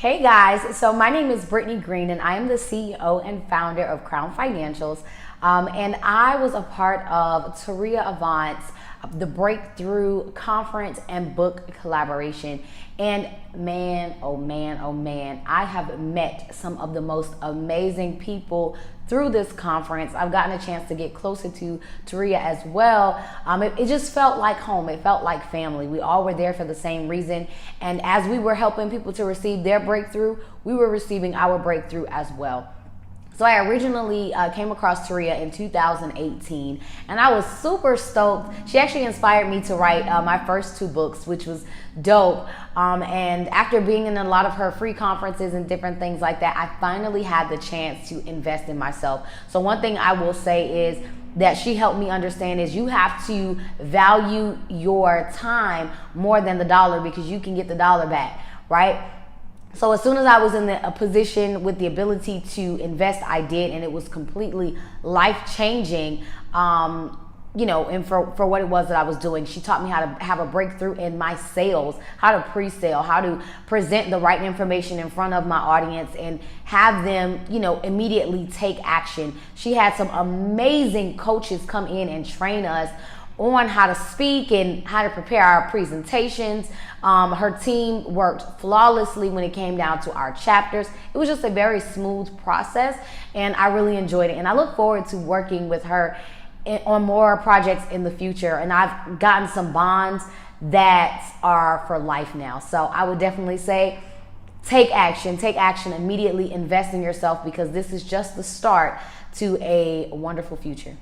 Hey guys, so my name is Brittany Greene and I am the CEO and founder of Crown Financials. And I was a part of Taria Avant's the Breakthrough Conference and book collaboration. And man, oh man, oh man, I have met some of the most amazing people through this conference. I've gotten a chance to get closer to Taria as well. It just felt like home. It felt like family. We all were there for the same reason. And as we were helping people to receive their breakthrough, we were receiving our breakthrough as well. So I originally came across Taria in 2018 and I was super stoked. She actually inspired me to write my first two books, which was dope. And after being in a lot of her free conferences and different things like that, I finally had the chance to invest in myself. So one thing I will say is that she helped me understand is you have to value your time more than the dollar, because you can get the dollar back, right? So as soon as I was in a position with the ability to invest, I did, and it was completely life-changing, and for what it was that I was doing. She taught me how to have a breakthrough in my sales, how to pre-sale, how to present the right information in front of my audience and have them, immediately take action. She had some amazing coaches come in and train us on how to speak and how to prepare our presentations. Her team worked flawlessly when it came down to our chapters. It was just a very smooth process, and I really enjoyed it. And I look forward to working with her on more projects in the future. And I've gotten some bonds that are for life now. So I would definitely say take action immediately, invest in yourself, because this is just the start to a wonderful future.